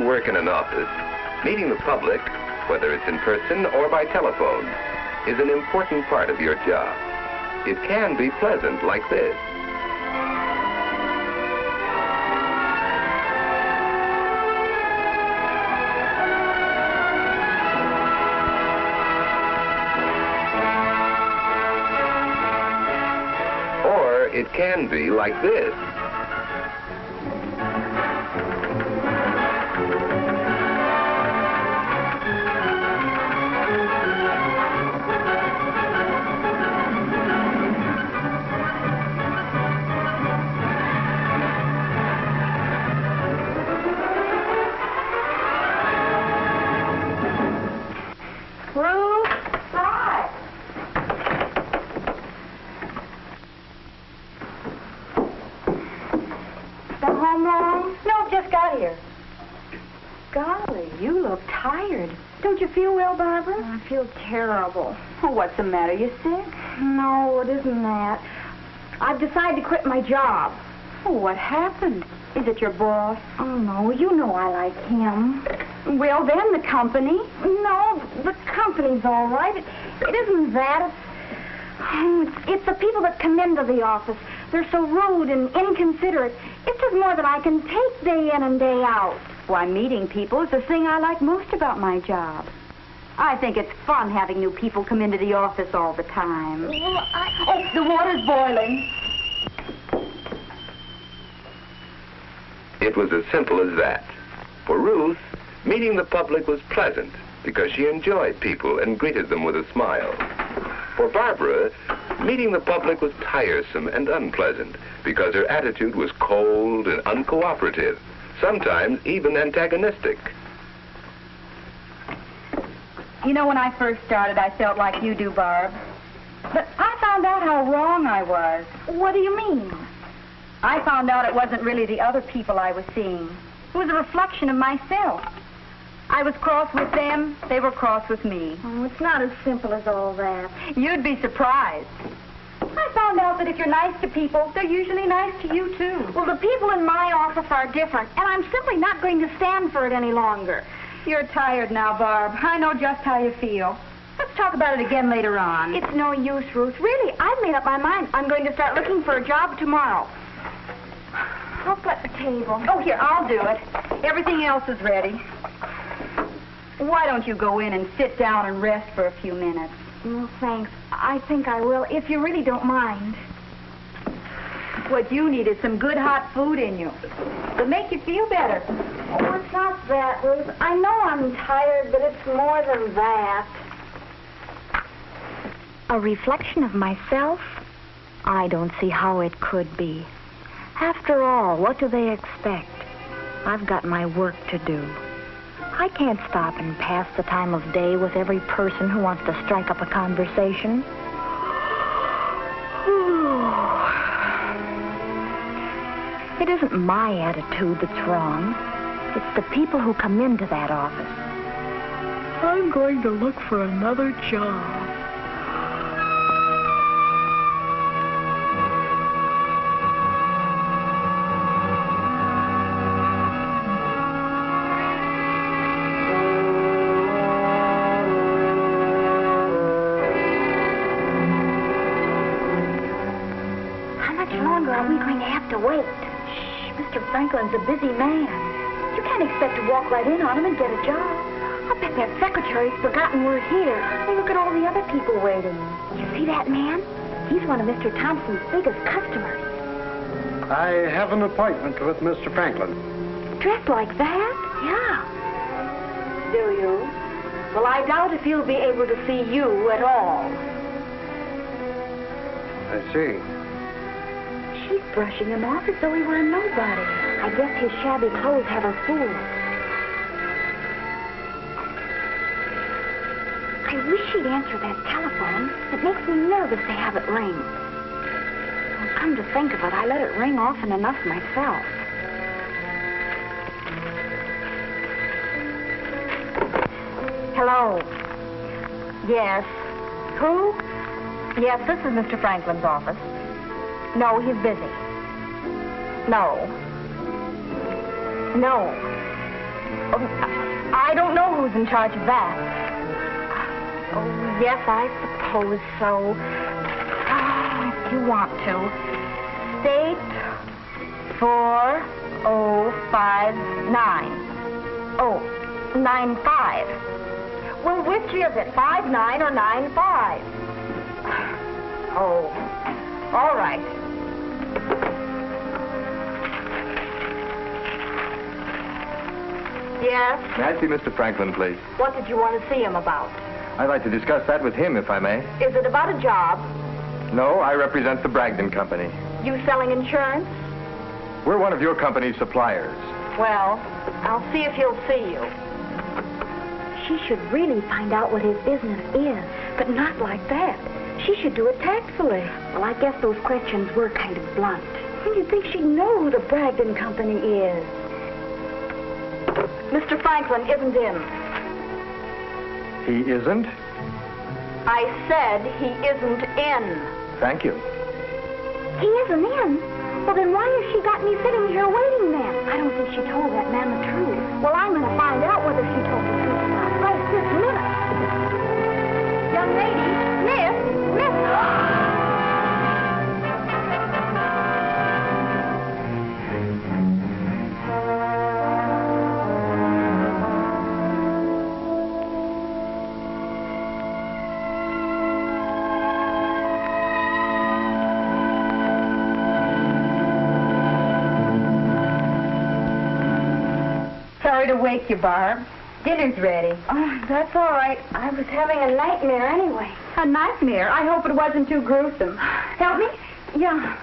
work in an office, meeting the public, whether it's in person or by telephone, is an important part of your job. It can be pleasant like this. Or it can be like this. Don't you feel well, Barbara? I feel terrible. Oh, what's the matter? You sick? No, it isn't that. I've decided to quit my job. Oh, what happened? Is it your boss? Oh, no, you know I like him. Well, then the company? No, the company's all right. It isn't that. It's the people that come into the office. They're so rude and inconsiderate. It's just more than I can take day in and day out. Why, meeting people is the thing I like most about my job. I think it's fun having new people come into the office all the time. Well, Oh, the water's boiling. It was as simple as that. For Ruth, meeting the public was pleasant because she enjoyed people and greeted them with a smile. For Barbara, meeting the public was tiresome and unpleasant because her attitude was cold and uncooperative, sometimes even antagonistic. You know, when I first started, I felt like you do, Barb. But I found out how wrong I was. What do you mean? I found out it wasn't really the other people I was seeing. It was a reflection of myself. I was cross with them, they were cross with me. Oh, it's not as simple as all that. You'd be surprised. I found out that if you're nice to people, they're usually nice to you, too. Well, the people in my office are different, and I'm simply not going to stand for it any longer. You're tired now, Barb. I know just how you feel. Let's talk about it again later on. It's no use, Ruth. Really, I've made up my mind. I'm going to start looking for a job tomorrow. I'll put the table. Oh, here, I'll do it. Everything else is ready. Why don't you go in and sit down and rest for a few minutes? Oh, thanks. I think I will, if you really don't mind. What you need is some good hot food in you. It'll make you feel better. Oh, it's not that, Ruth. I know I'm tired, but it's more than that. A reflection of myself? I don't see how it could be. After all, what do they expect? I've got my work to do. I can't stop and pass the time of day with every person who wants to strike up a conversation. It isn't my attitude that's wrong. It's the people who come into that office. I'm going to look for another job. Wait. Shh, Mr. Franklin's a busy man. You can't expect to walk right in on him and get a job. I'll bet that secretary's forgotten we're here. Hey, look at all the other people waiting. You see that man? He's one of Mr. Thompson's biggest customers. I have an appointment with Mr. Franklin. Dressed like that? Yeah. Do you? Well, I doubt if he'll be able to see you at all. I see. She's brushing him off as though he were a nobody. I guess his shabby clothes have her fooled. I wish she'd answer that telephone. It makes me nervous to have it ring. Well, come to think of it, I let it ring often enough myself. Hello. Yes. Who? Yes, this is Mr. Franklin's office. No, he's busy. No. No. I don't know who's in charge of that. Oh, yes, I suppose so. If you want to. State 4059. Oh, 95. Well, which is it, 59 or 95? Oh, all right. Yes? May I see Mr. Franklin, please? What did you want to see him about? I'd like to discuss that with him, if I may. Is it about a job? No, I represent the Bragdon Company. You selling insurance? We're one of your company's suppliers. Well, I'll see if he'll see you. She should really find out what his business is, but not like that. She should do it tactfully. Well, I guess those questions were kind of blunt. And you'd think she'd know who the Bragdon Company is. Mr. Franklin isn't in. He isn't? I said he isn't in. Thank you. He isn't in? Well, then why has she got me sitting here waiting then? I don't think she told that man the truth. Well, I'm going to find out whether she told the truth or not right this minute. Young lady, miss. Sorry to wake you, Barb. Dinner's ready. Oh, that's all right. I was having a nightmare anyway. A nightmare. I hope it wasn't too gruesome. Help me? Yeah.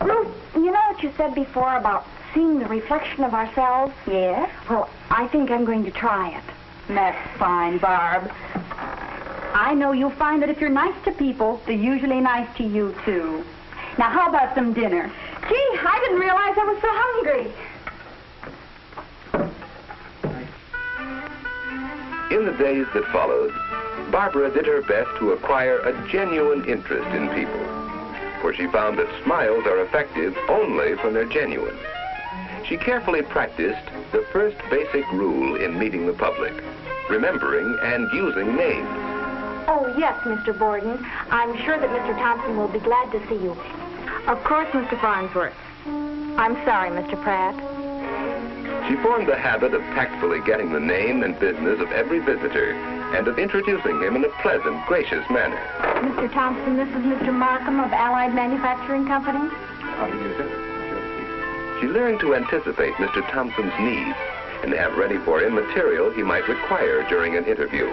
Ruth, you know what you said before about seeing the reflection of ourselves? Yes? Well, I think I'm going to try it. That's fine, Barb. I know you'll find that if you're nice to people, they're usually nice to you, too. Now, how about some dinner? Gee, I didn't realize I was so hungry. In the days that followed, Barbara did her best to acquire a genuine interest in people, for she found that smiles are effective only when they're genuine. She carefully practiced the first basic rule in meeting the public, remembering and using names. Oh, yes, Mr. Borden. I'm sure that Mr. Thompson will be glad to see you. Of course, Mr. Farnsworth. I'm sorry, Mr. Pratt. She formed the habit of tactfully getting the name and business of every visitor and of introducing him in a pleasant, gracious manner. Mr. Thompson, this is Mr. Markham of Allied Manufacturing Company. How do you do? She learned to anticipate Mr. Thompson's needs and have ready for him material he might require during an interview.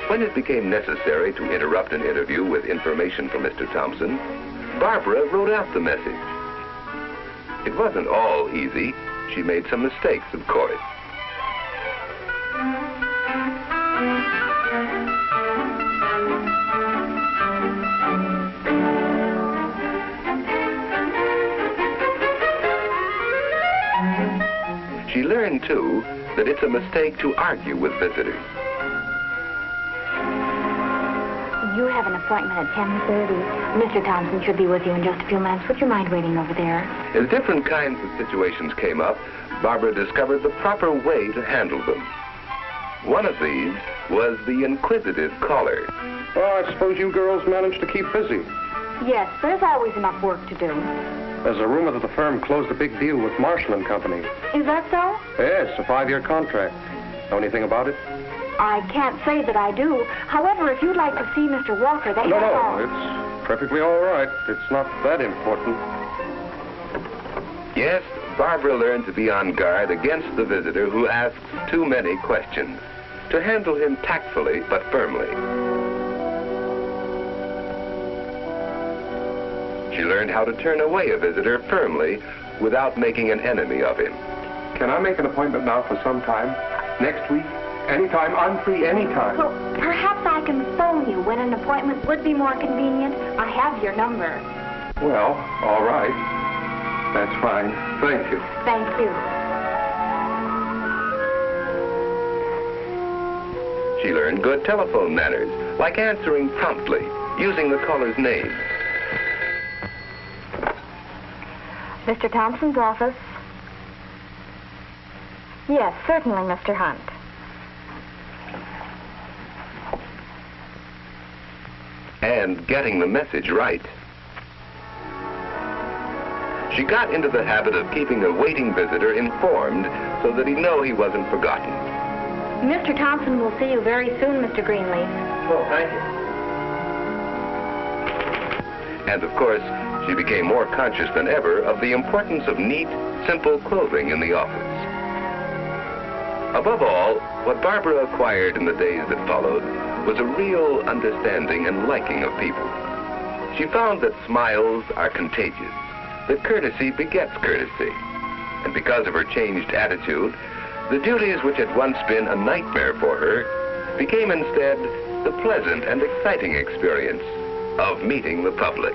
When it became necessary to interrupt an interview with information from Mr. Thompson, Barbara wrote out the message. It wasn't all easy. She made some mistakes, of course. She learned, too, that it's a mistake to argue with visitors. You have an appointment at 10:30. Mr. Thompson should be with you in just a few minutes. Would you mind waiting over there? As different kinds of situations came up, Barbara discovered the proper way to handle them. One of these was the inquisitive caller. Oh, I suppose you girls managed to keep busy. Yes, there's always enough work to do. There's a rumor that the firm closed a big deal with Marshall & Company. Is that so? Yes, a 5-year contract. Know anything about it? I can't say that I do. However, if you'd like to see Mr. Walker, they No, have all... it's perfectly all right. It's not that important. Yes, Barbara learned to be on guard against the visitor who asks too many questions, to handle him tactfully but firmly. She learned how to turn away a visitor firmly without making an enemy of him. Can I make an appointment now for some time? Next week? Anytime? I'm free anytime. Well, perhaps I can phone you when an appointment would be more convenient. I have your number. Well, all right. That's fine. Thank you. Thank you. She learned good telephone manners, like answering promptly, using the caller's name. Mr. Thompson's office. Yes, certainly, Mr. Hunt. And getting the message right. She got into the habit of keeping a waiting visitor informed so that he'd know he wasn't forgotten. Mr. Thompson will see you very soon, Mr. Greenleaf. Oh, thank you. And of course, she became more conscious than ever of the importance of neat, simple clothing in the office. Above all, what Barbara acquired in the days that followed was a real understanding and liking of people. She found that smiles are contagious, that courtesy begets courtesy. And because of her changed attitude, the duties which had once been a nightmare for her became instead the pleasant and exciting experience of meeting the public.